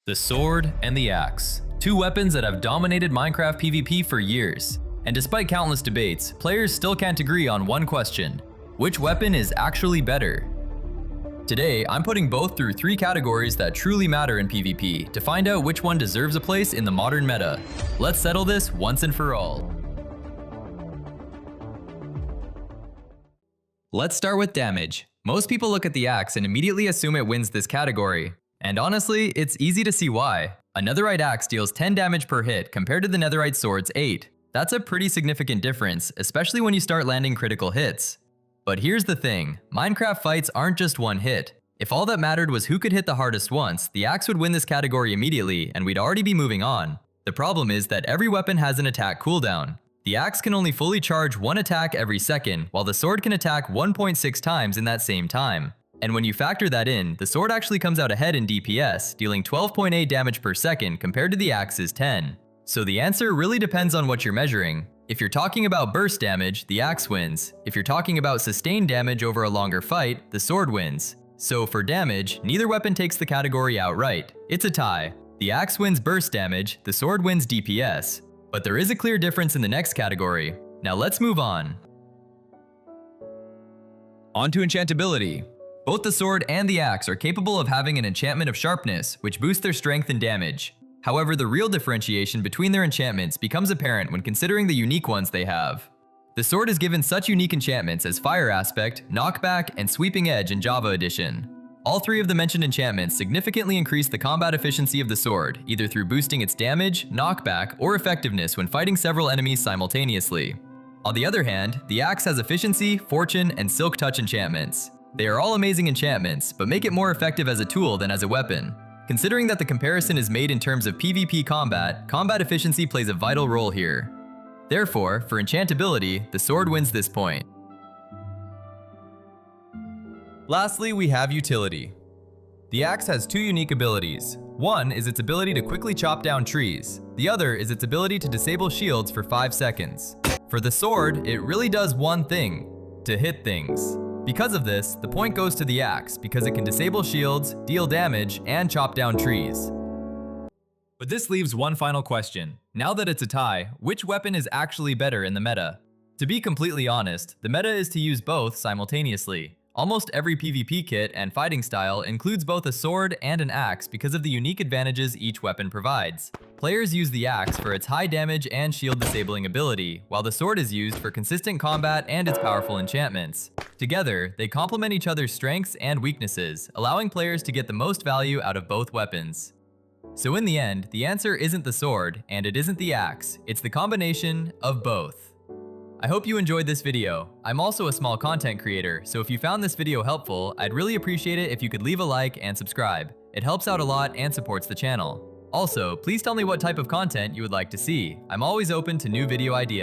The sword and the axe. Two weapons that have dominated Minecraft PvP for years. And despite countless debates, players still can't agree on one question: which weapon is actually better? Today, I'm putting both through three categories that truly matter in PvP to find out which one deserves a place in the modern meta. Let's settle this once and for all. Let's start with damage. Most people look at the axe and immediately assume it wins this category. And honestly, it's easy to see why. A netherite axe deals 10 damage per hit compared to the netherite sword's 8. That's a pretty significant difference, especially when you start landing critical hits. But here's the thing, Minecraft fights aren't just one hit. If all that mattered was who could hit the hardest once, the axe would win this category immediately and we'd already be moving on. The problem is that every weapon has an attack cooldown. The axe can only fully charge one attack every second, while the sword can attack 1.6 times in that same time. And when you factor that in, the sword actually comes out ahead in DPS, dealing 12.8 damage per second compared to the axe's 10. So the answer really depends on what you're measuring. If you're talking about burst damage, the axe wins. If you're talking about sustained damage over a longer fight, the sword wins. So for damage, neither weapon takes the category outright. It's a tie. The axe wins burst damage, the sword wins DPS. But there is a clear difference in the next category. Now let's move on. On to enchantability. Both the sword and the axe are capable of having an enchantment of sharpness, which boosts their strength and damage. However, the real differentiation between their enchantments becomes apparent when considering the unique ones they have. The sword is given such unique enchantments as Fire Aspect, Knockback, and Sweeping Edge in Java Edition. All three of the mentioned enchantments significantly increase the combat efficiency of the sword, either through boosting its damage, knockback, or effectiveness when fighting several enemies simultaneously. On the other hand, the axe has Efficiency, Fortune, and Silk Touch enchantments. They are all amazing enchantments, but make it more effective as a tool than as a weapon. Considering that the comparison is made in terms of PvP combat, combat efficiency plays a vital role here. Therefore, for enchantability, the sword wins this point. Lastly, we have utility. The axe has two unique abilities. One is its ability to quickly chop down trees. The other is its ability to disable shields for 5 seconds. For the sword, it really does one thing: to hit things. Because of this, the point goes to the axe because it can disable shields, deal damage, and chop down trees. But this leaves one final question. Now that it's a tie, which weapon is actually better in the meta? To be completely honest, the meta is to use both simultaneously. Almost every PvP kit and fighting style includes both a sword and an axe because of the unique advantages each weapon provides. Players use the axe for its high damage and shield disabling ability, while the sword is used for consistent combat and its powerful enchantments. Together, they complement each other's strengths and weaknesses, allowing players to get the most value out of both weapons. So in the end, the answer isn't the sword, and it isn't the axe, it's the combination of both. I hope you enjoyed this video. I'm also a small content creator, so if you found this video helpful, I'd really appreciate it if you could leave a like and subscribe. It helps out a lot and supports the channel. Also, please tell me what type of content you would like to see. I'm always open to new video ideas.